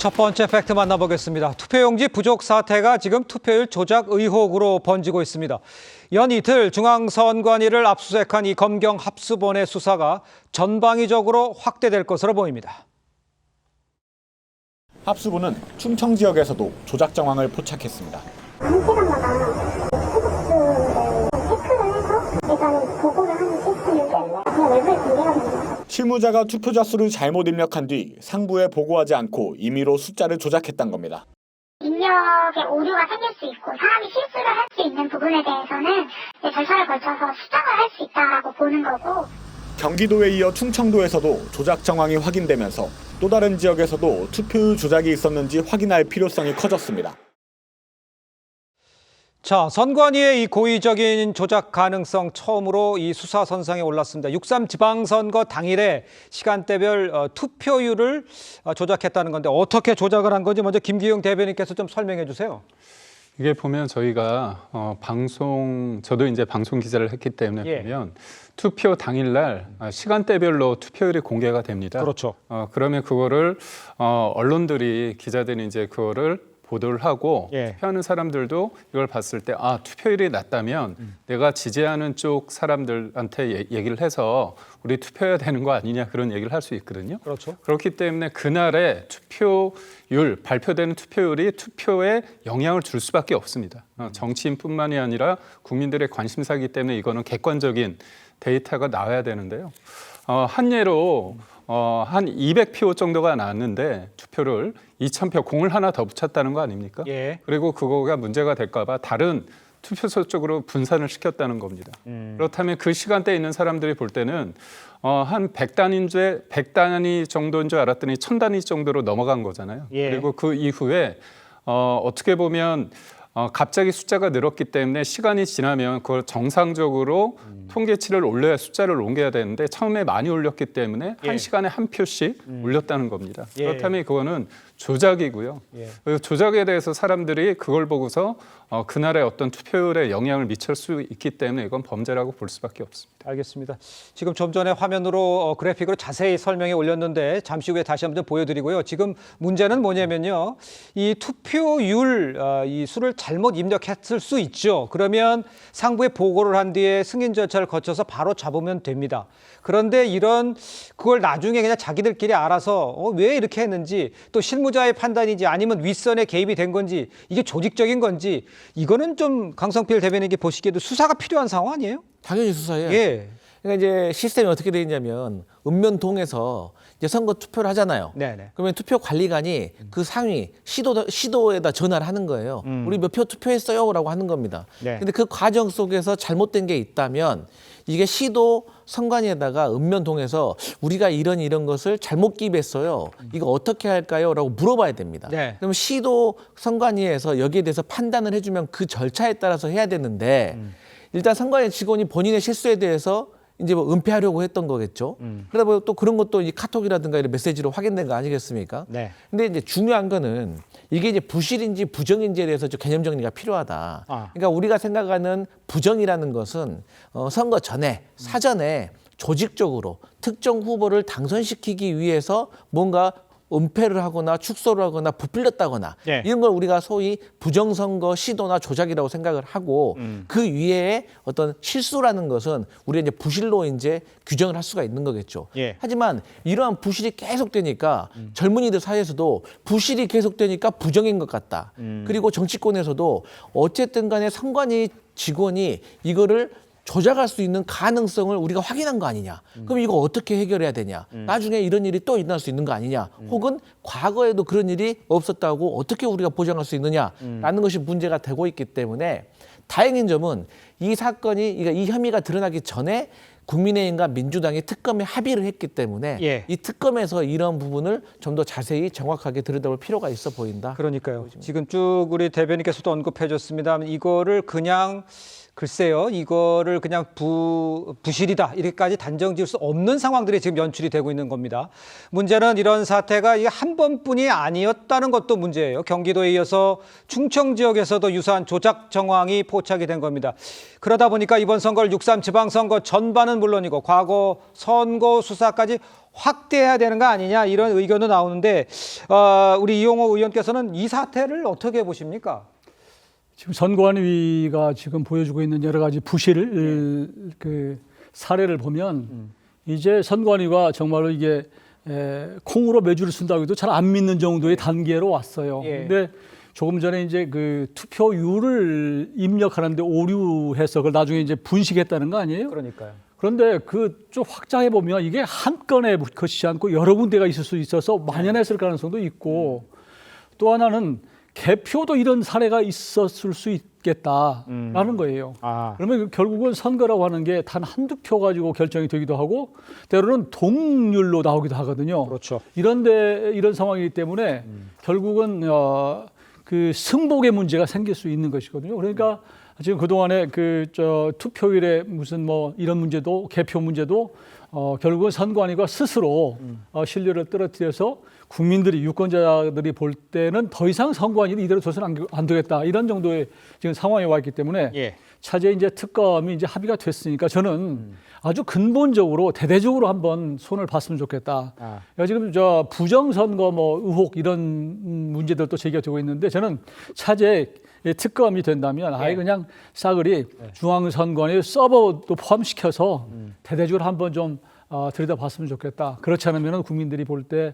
첫 번째 팩트 만나보겠습니다. 투표용지 부족 사태가 지금 투표율 조작 의혹으로 번지고 있습니다. 연 이틀 중앙선관위를 압수수색한 이 검경 합수본의 수사가 전방위적으로 확대될 것으로 보입니다. 합수본은 충청 지역에서도 조작 정황을 포착했습니다. 한 시간마다 체크를 해서 일단 보고를 하는 시스템인데 그냥 외부에 공개가 됩니다. 실무자가 투표자 수를 잘못 입력한 뒤 상부에 보고하지 않고 임의로 숫자를 조작했다는 겁니다. 입력에 오류가 생길 수 있고 사람이 실수를 할 수 있는 부분에 대해서는 절차를 거쳐서 수정을 할 수 있다라고 보는 거고. 경기도에 이어 충청도에서도 조작 정황이 확인되면서 또 다른 지역에서도 투표율 조작이 있었는지 확인할 필요성이 커졌습니다. 자, 선관위의 이 고의적인 조작 가능성 처음으로 이 수사 선상에 올랐습니다. 6.3 지방선거 당일에 시간대별 투표율을 조작했다는 건데 어떻게 조작을 한 건지 먼저 김기용 대변인께서 좀 설명해 주세요. 이게 보면 저희가 저도 이제 방송 기자를 했기 때문에 보면 투표 당일날 시간대별로 투표율이 공개가 됩니다. 그렇죠. 그러면 그거를 언론들이 기자들이 이제 그거를 보도를 하고 투표하는 사람들도 이걸 봤을 때 투표율이 낮다면 내가 지지하는 쪽 사람들한테 얘기를 해서 우리 투표해야 되는 거 아니냐 그런 얘기를 할 수 있거든요. 그렇죠. 그렇기 때문에 그날의 투표율, 발표되는 투표율이 투표에 영향을 줄 수밖에 없습니다. 정치인뿐만이 아니라 국민들의 관심사이기 때문에 이거는 객관적인 데이터가 나와야 되는데요. 한 예로 한 200표 정도가 나왔는데 투표를 2,000표 공을 하나 더 붙였다는 거 아닙니까? 그리고 그거가 문제가 될까 봐 다른 투표소 쪽으로 분산을 시켰다는 겁니다. 그렇다면 그 시간대에 있는 사람들이 볼 때는 한 100단위 정도인 줄 알았더니 1000단위 정도로 넘어간 거잖아요. 그리고 그 이후에 어떻게 보면 갑자기 숫자가 늘었기 때문에 시간이 지나면 그걸 정상적으로 통계치를 올려야 숫자를 옮겨야 되는데 처음에 많이 올렸기 때문에 한 시간에 한 표씩 올렸다는 겁니다. 그렇다면 그거는 조작이고요. 조작에 대해서 사람들이 그걸 보고서 그날의 어떤 투표율에 영향을 미칠 수 있기 때문에 이건 범죄라고 볼 수밖에 없습니다. 알겠습니다. 지금 좀 전에 화면으로 그래픽으로 자세히 설명해 올렸는데 잠시 후에 다시 한번 보여드리고요. 지금 문제는 뭐냐면요. 이 투표율 이 수를 잘못 입력했을 수 있죠. 그러면 상부에 보고를 한 뒤에 승인 절차를 거쳐서 바로 잡으면 됩니다. 그런데 그걸 나중에 그냥 자기들끼리 알아서 왜 이렇게 했는지 또 실무자의 판단이지 아니면 윗선에 개입이 된 건지 이게 조직적인 건지 이거는 좀 강성필 대변인께 보시기에도 수사가 필요한 상황 아니에요? 당연히 수사예요. 그러니까 이제 시스템이 어떻게 되어 있냐면 읍면동에서 이제 선거 투표를 하잖아요. 그러면 투표 관리관이 그 상위 시도에다 전화를 하는 거예요. 우리 몇 표 투표했어요라고 하는 겁니다. 근데 그 과정 속에서 잘못된 게 있다면 이게 시도 선관위에다가 읍면동에서 우리가 이런 것을 잘못 기입했어요. 이거 어떻게 할까요? 라고 물어봐야 됩니다. 그럼 시도 선관위에서 여기에 대해서 판단을 해주면 그 절차에 따라서 해야 되는데 일단 선관위 직원이 본인의 실수에 대해서 이제 뭐 은폐하려고 했던 거겠죠. 그러다 보니 또 그런 것도 이 카톡이라든가 이런 메시지로 확인된 거 아니겠습니까? 근데 이제 중요한 거는 이게 이제 부실인지 부정인지에 대해서 좀 개념 정리가 필요하다. 그러니까 우리가 생각하는 부정이라는 것은 선거 전에 사전에 조직적으로 특정 후보를 당선시키기 위해서 뭔가 은폐를 하거나 축소를 하거나 부풀렸다거나 이런 걸 우리가 소위 부정선거 시도나 조작이라고 생각을 하고 그 위에 어떤 실수라는 것은 우리가 이제 부실로 이제 규정을 할 수가 있는 거겠죠. 하지만 이러한 부실이 계속되니까 젊은이들 사이에서도 부실이 계속되니까 부정인 것 같다. 그리고 정치권에서도 어쨌든 간에 선관위 직원이 이거를 조작할 수 있는 가능성을 우리가 확인한 거 아니냐. 그럼 이거 어떻게 해결해야 되냐. 나중에 이런 일이 또 일어날 수 있는 거 아니냐. 혹은 과거에도 그런 일이 없었다고 어떻게 우리가 보장할 수 있느냐라는 것이 문제가 되고 있기 때문에 다행인 점은 이 사건이 이 혐의가 드러나기 전에 국민의힘과 민주당이 특검에 합의를 했기 때문에 이 특검에서 이런 부분을 좀 더 자세히 정확하게 들여다볼 필요가 있어 보인다. 그러니까요. 지금 쭉 우리 대변인께서도 언급해 줬습니다만 이거를 그냥 글쎄요, 이거를 그냥 부실이다 이렇게까지 단정 지을 수 없는 상황들이 지금 연출이 되고 있는 겁니다. 문제는 이런 사태가 이게 한 번뿐이 아니었다는 것도 문제예요. 경기도에 이어서 충청 지역에서도 유사한 조작 정황이 포착이 된 겁니다. 그러다 보니까 이번 선거를 6.3 지방선거 전반은 물론이고 과거 선거 수사까지 확대해야 되는 거 아니냐 이런 의견도 나오는데 우리 이용호 의원께서는 이 사태를 어떻게 보십니까? 지금 선관위가 지금 보여주고 있는 여러 가지 부실 그 사례를 보면 이제 선관위가 정말로 이게 콩으로 매주를 쓴다고 해도 잘 안 믿는 정도의 단계로 왔어요. 근데 조금 전에 이제 그 투표율을 입력하는데 오류해서 그걸 나중에 이제 분식했다는 거 아니에요? 그러니까요. 그런데 그 좀 확장해 보면 이게 한 건에 것이지 않고 여러 군데가 있을 수 있어서 만연했을 가능성도 있고 또 하나는 개표도 이런 사례가 있었을 수 있겠다라는 거예요. 그러면 결국은 선거라고 하는 게 단 한두 표 가지고 결정이 되기도 하고 때로는 동률로 나오기도 하거든요. 그렇죠. 이런 상황이기 때문에 결국은 그 승복의 문제가 생길 수 있는 것이거든요. 그러니까 지금 그동안에 투표율에 무슨 뭐 이런 문제도 개표 문제도 결국은 선관위가 스스로 신뢰를 떨어뜨려서 국민들이 유권자들이 볼 때는 더 이상 선관위를 이대로 둬서는 안 되겠다 이런 정도의 지금 상황에 와 있기 때문에 차제 이제 특검이 이제 합의가 됐으니까 저는 아주 근본적으로 대대적으로 한번 손을 봤으면 좋겠다. 지금 부정선거 뭐 의혹 이런 문제들도 제기가 되고 있는데 저는 차제 특검이 된다면 아예 그냥 싸그리 중앙선관위 서버도 포함시켜서 대대적으로 한번 좀 들여다봤으면 좋겠다. 그렇지 않으면 국민들이 볼 때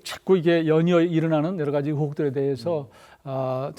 자꾸 이게 연이어 일어나는 여러 가지 의혹들에 대해서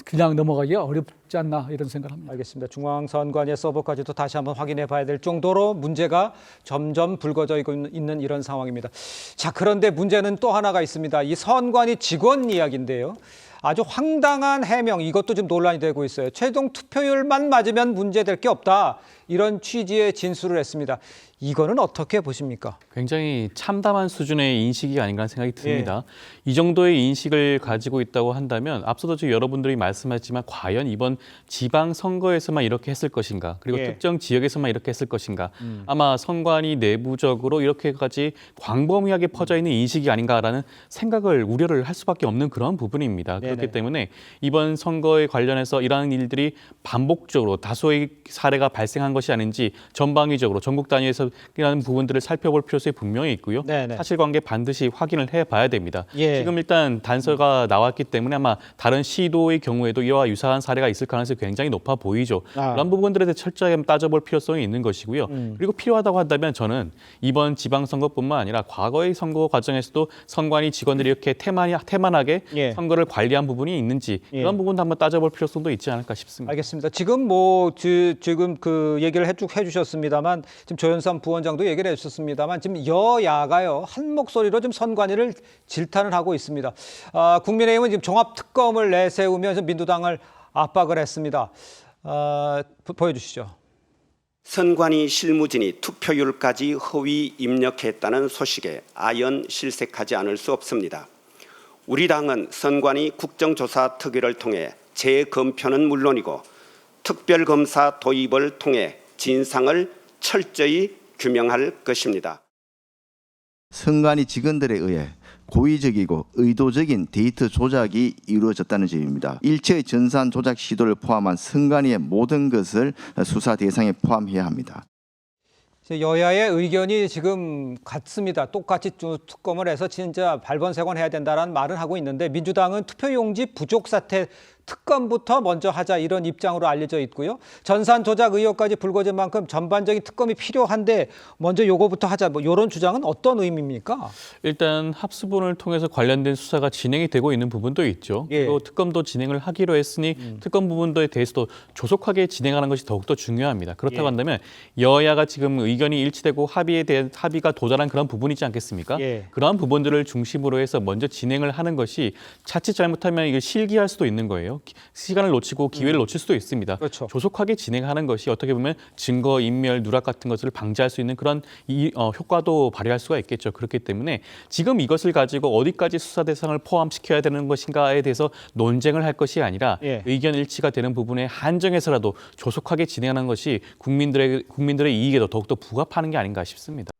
그냥 넘어가기가 어렵지 않나 이런 생각을 합니다. 알겠습니다. 중앙선관위의 서버까지도 다시 한번 확인해 봐야 될 정도로 문제가 점점 불거져 있는 이런 상황입니다. 자, 그런데 문제는 또 하나가 있습니다. 이 선관위 직원 이야기인데요. 아주 황당한 해명, 이것도 지금 논란이 되고 있어요. 최종 투표율만 맞으면 문제될 게 없다. 이런 취지의 진술을 했습니다. 이거는 어떻게 보십니까? 굉장히 참담한 수준의 인식이 아닌가 하는 생각이 듭니다. 이 정도의 인식을 가지고 있다고 한다면 앞서도 지금 여러분들이 말씀하셨지만 과연 이번 지방선거에서만 이렇게 했을 것인가 그리고 특정 지역에서만 이렇게 했을 것인가 아마 선관위 내부적으로 이렇게까지 광범위하게 퍼져 있는 인식이 아닌가라는 생각을 우려를 할 수밖에 없는 그런 부분입니다. 그렇기 때문에 이번 선거에 관련해서 이러한 일들이 반복적으로 다수의 사례가 발생한 것이 아닌지 전방위적으로 전국 단위에서 이라는 부분들을 살펴볼 필요성이 분명히 있고요. 사실관계 반드시 확인을 해봐야 됩니다. 지금 일단 단서가 나왔기 때문에 아마 다른 시도의 경우에도 이와 유사한 사례가 있을 가능성이 굉장히 높아 보이죠. 그런 부분들에 대해 철저하게 따져볼 필요성이 있는 것이고요. 그리고 필요하다고 한다면 저는 이번 지방선거뿐만 아니라 과거의 선거 과정에서도 선관위 직원들이 이렇게 태만하게 선거를 관리한 부분이 있는지 그런 부분도 한번 따져볼 필요성도 있지 않을까 싶습니다. 알겠습니다. 지금 지금 그 얘기를 해주셨습니다만 지금 조현삼 부원장도 얘기를 해주셨습니다만 지금 여야가요 한 목소리로 좀 선관위를 질타를 하고 있습니다. 국민의힘은 지금 종합특검을 내세우면서 민주당을 압박을 했습니다. 보여주시죠. 선관위 실무진이 투표율까지 허위 입력했다는 소식에 아연 실색하지 않을 수 없습니다. 우리 당은 선관위 국정조사 특위를 통해 재검표는 물론이고 특별검사 도입을 통해 진상을 철저히 규명할 것입니다. 선관위 직원들에 의해 고의적이고 의도적인 데이터 조작이 이루어졌다는 점입니다. 일체의 전산 조작 시도를 포함한 선관위의 모든 것을 수사 대상에 포함해야 합니다. 여야의 의견이 지금 같습니다. 똑같이 특검을 해서 진짜 발본색원해야 된다는 말을 하고 있는데 민주당은 투표용지 부족 사태 특검부터 먼저 하자 이런 입장으로 알려져 있고요. 전산 조작 의혹까지 불거진 만큼 전반적인 특검이 필요한데 먼저 요거부터 하자 뭐 이런 주장은 어떤 의미입니까? 일단 합수본을 통해서 관련된 수사가 진행이 되고 있는 부분도 있죠. 또 특검도 진행을 하기로 했으니 특검 부분에 대해서도 조속하게 진행하는 것이 더욱더 중요합니다. 그렇다고 한다면 여야가 지금 의견이 일치되고 합의에 대한 합의가 도달한 그런 부분이지 않겠습니까? 그러한 부분들을 중심으로 해서 먼저 진행을 하는 것이 자칫 잘못하면 이게 실기할 수도 있는 거예요. 시간을 놓치고 기회를 놓칠 수도 있습니다. 조속하게 진행하는 것이 어떻게 보면 증거 인멸 누락 같은 것을 방지할 수 있는 그런 효과도 발휘할 수가 있겠죠. 그렇기 때문에 지금 이것을 가지고 어디까지 수사 대상을 포함시켜야 되는 것인가에 대해서 논쟁을 할 것이 아니라 의견 일치가 되는 부분에 한정해서라도 조속하게 진행하는 것이 국민들의 이익에도 더욱더 부합하는 게 아닌가 싶습니다.